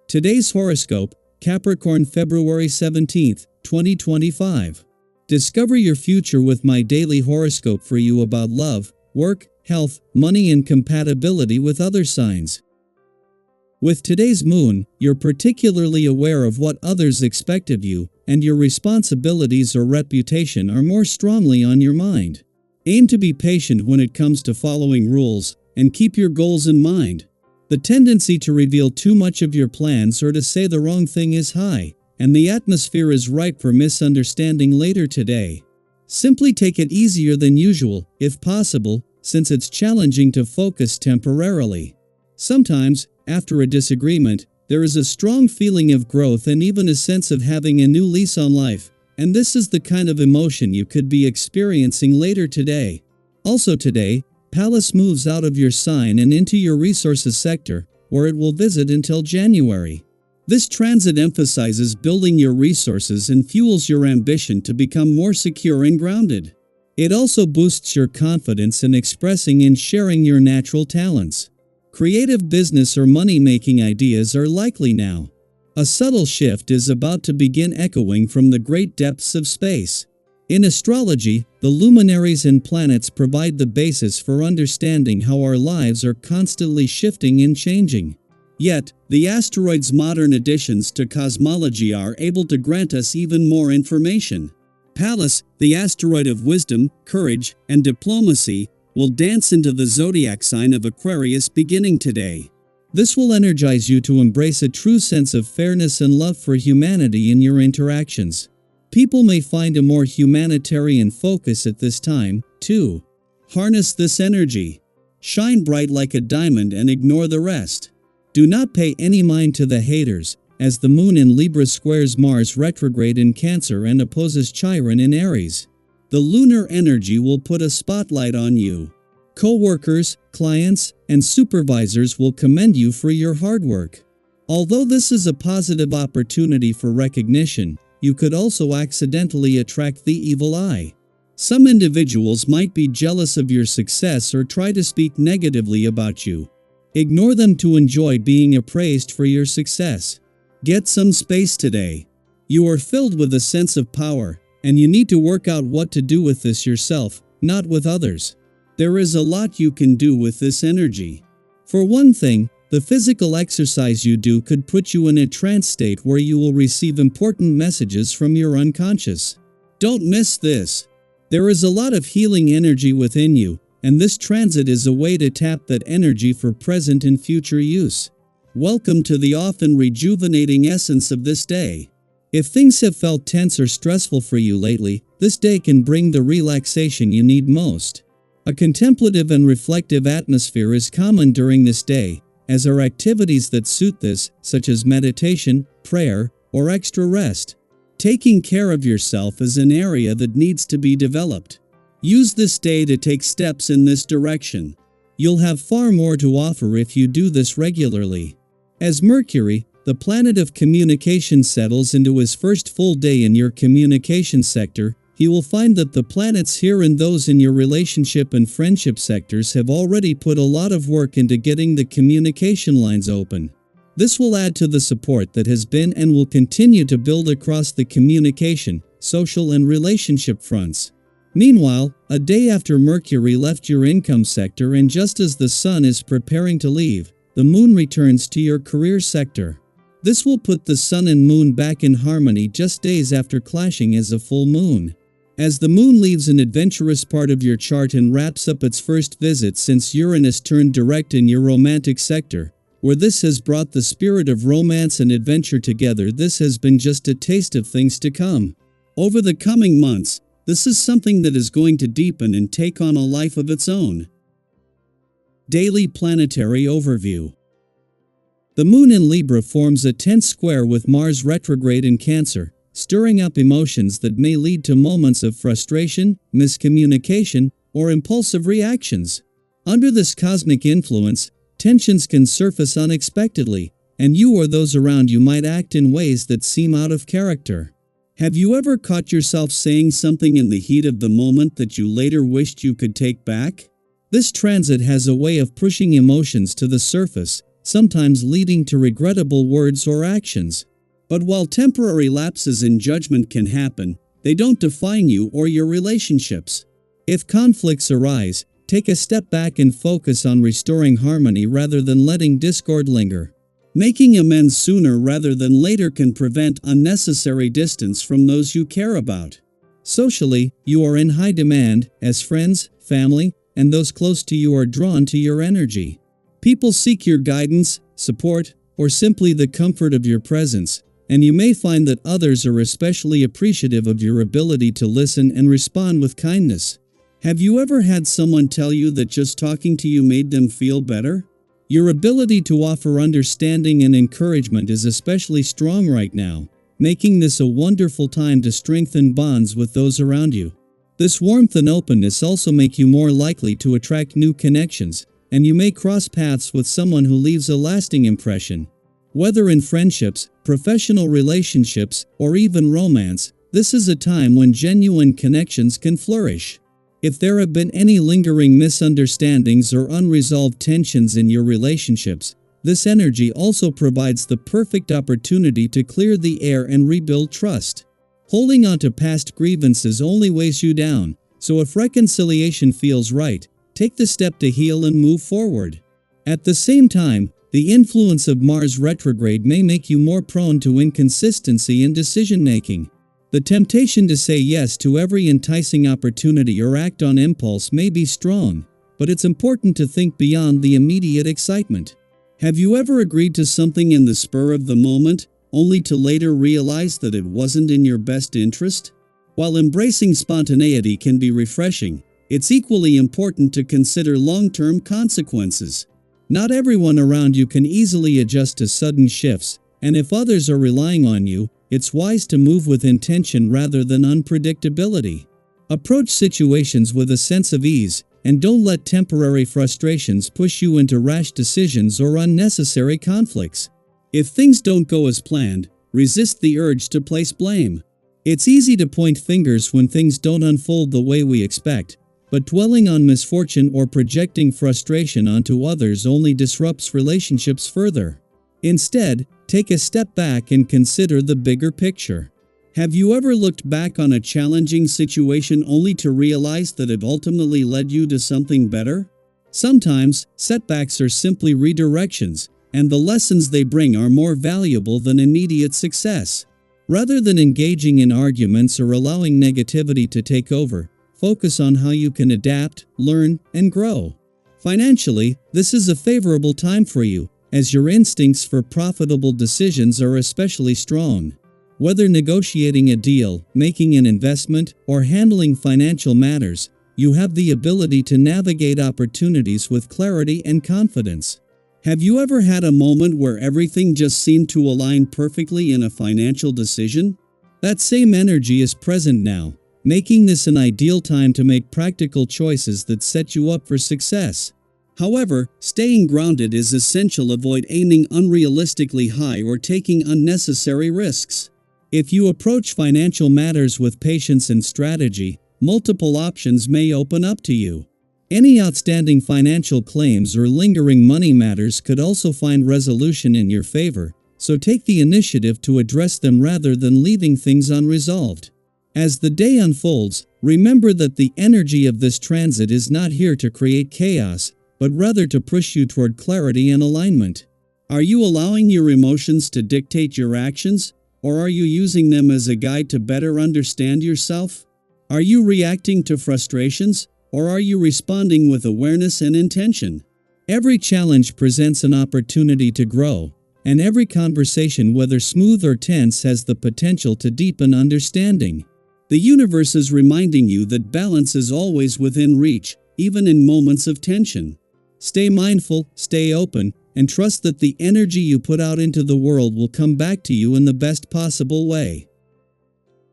Today's horoscope, Capricorn February 17th, 2025. Discover your future with my daily horoscope for you about love, work, health, money and compatibility with other signs. With today's moon, you're particularly aware of what others expect of you, and your responsibilities or reputation are more strongly on your mind. Aim to be patient when it comes to following rules, and keep your goals in mind. The tendency to reveal too much of your plans or to say the wrong thing is high, and the atmosphere is ripe for misunderstanding later today. Simply take it easier than usual, if possible, since it's challenging to focus temporarily. Sometimes, after a disagreement, there is a strong feeling of growth and even a sense of having a new lease on life, and this is the kind of emotion you could be experiencing later today. Also today, Pallas moves out of your sign and into your resources sector, where it will visit until January. This transit emphasizes building your resources and fuels your ambition to become more secure and grounded. It also boosts your confidence in expressing and sharing your natural talents. Creative business or money-making ideas are likely now. A subtle shift is about to begin echoing from the great depths of space. In astrology, the luminaries and planets provide the basis for understanding how our lives are constantly shifting and changing. Yet, the asteroids' modern additions to cosmology are able to grant us even more information. Pallas, the asteroid of wisdom, courage, and diplomacy, will dance into the zodiac sign of Aquarius beginning today. This will energize you to embrace a true sense of fairness and love for humanity in your interactions. People may find a more humanitarian focus at this time, too. Harness this energy. Shine bright like a diamond and ignore the rest. Do not pay any mind to the haters, as the moon in Libra squares Mars retrograde in Cancer and opposes Chiron in Aries. The lunar energy will put a spotlight on you. Co-workers, clients, and supervisors will commend you for your hard work. Although this is a positive opportunity for recognition, you could also accidentally attract the evil eye. Some individuals might be jealous of your success or try to speak negatively about you. Ignore them to enjoy being appraised for your success. Get some space today. You are filled with a sense of power, and you need to work out what to do with this yourself, not with others. There is a lot you can do with this energy. For one thing, the physical exercise you do could put you in a trance state where you will receive important messages from your unconscious. Don't miss this. There is a lot of healing energy within you, and this transit is a way to tap that energy for present and future use. Welcome to the often rejuvenating essence of this day. If things have felt tense or stressful for you lately, this day can bring the relaxation you need most. A contemplative and reflective atmosphere is common during this day, as are activities that suit this, such as meditation, prayer, or extra rest. Taking care of yourself is an area that needs to be developed. Use this day to take steps in this direction. You'll have far more to offer if you do this regularly. As Mercury, the planet of communication, settles into his first full day in your communication sector, he will find that the planets here and those in your relationship and friendship sectors have already put a lot of work into getting the communication lines open. This will add to the support that has been and will continue to build across the communication, social and relationship fronts. Meanwhile, a day after Mercury left your income sector and just as the Sun is preparing to leave, the Moon returns to your career sector. This will put the Sun and Moon back in harmony just days after clashing as a full moon. As the Moon leaves an adventurous part of your chart and wraps up its first visit since Uranus turned direct in your romantic sector, where this has brought the spirit of romance and adventure together, this has been just a taste of things to come. Over the coming months, this is something that is going to deepen and take on a life of its own. Daily Planetary Overview. The Moon in Libra forms a tense square with Mars retrograde in Cancer, stirring up emotions that may lead to moments of frustration, miscommunication, or impulsive reactions. Under this cosmic influence, tensions can surface unexpectedly, and you or those around you might act in ways that seem out of character. Have you ever caught yourself saying something in the heat of the moment that you later wished you could take back? This transit has a way of pushing emotions to the surface, sometimes leading to regrettable words or actions. But while temporary lapses in judgment can happen, they don't define you or your relationships. If conflicts arise, take a step back and focus on restoring harmony rather than letting discord linger. Making amends sooner rather than later can prevent unnecessary distance from those you care about. Socially, you are in high demand, as friends, family, and those close to you are drawn to your energy. People seek your guidance, support, or simply the comfort of your presence, and you may find that others are especially appreciative of your ability to listen and respond with kindness. Have you ever had someone tell you that just talking to you made them feel better? Your ability to offer understanding and encouragement is especially strong right now, making this a wonderful time to strengthen bonds with those around you. This warmth and openness also make you more likely to attract new connections, and you may cross paths with someone who leaves a lasting impression. Whether in friendships, professional relationships, or even romance, this is a time when genuine connections can flourish. If there have been any lingering misunderstandings or unresolved tensions in your relationships, this energy also provides the perfect opportunity to clear the air and rebuild trust. Holding on to past grievances only weighs you down, so if reconciliation feels right, take the step to heal and move forward. At the same time, the influence of Mars retrograde may make you more prone to inconsistency in decision-making. The temptation to say yes to every enticing opportunity or act on impulse may be strong, but it's important to think beyond the immediate excitement. Have you ever agreed to something in the spur of the moment, only to later realize that it wasn't in your best interest? While embracing spontaneity can be refreshing, it's equally important to consider long-term consequences. Not everyone around you can easily adjust to sudden shifts, and if others are relying on you, it's wise to move with intention rather than unpredictability. Approach situations with a sense of ease, and don't let temporary frustrations push you into rash decisions or unnecessary conflicts. If things don't go as planned, resist the urge to place blame. It's easy to point fingers when things don't unfold the way we expect, but dwelling on misfortune or projecting frustration onto others only disrupts relationships further. Instead, take a step back and consider the bigger picture. Have you ever looked back on a challenging situation only to realize that it ultimately led you to something better? Sometimes, setbacks are simply redirections, and the lessons they bring are more valuable than immediate success. Rather than engaging in arguments or allowing negativity to take over, focus on how you can adapt, learn, and grow. Financially, this is a favorable time for you, as your instincts for profitable decisions are especially strong. Whether negotiating a deal, making an investment, or handling financial matters, you have the ability to navigate opportunities with clarity and confidence. Have you ever had a moment where everything just seemed to align perfectly in a financial decision? That same energy is present now, making this an ideal time to make practical choices that set you up for success. However, staying grounded is essential. Avoid aiming unrealistically high or taking unnecessary risks. If you approach financial matters with patience and strategy, multiple options may open up to you. Any outstanding financial claims or lingering money matters could also find resolution in your favor, so take the initiative to address them rather than leaving things unresolved. As the day unfolds, remember that the energy of this transit is not here to create chaos, but rather to push you toward clarity and alignment. Are you allowing your emotions to dictate your actions, or are you using them as a guide to better understand yourself? Are you reacting to frustrations, or are you responding with awareness and intention? Every challenge presents an opportunity to grow, and every conversation, whether smooth or tense, has the potential to deepen understanding. The universe is reminding you that balance is always within reach, even in moments of tension. Stay mindful, stay open, and trust that the energy you put out into the world will come back to you in the best possible way.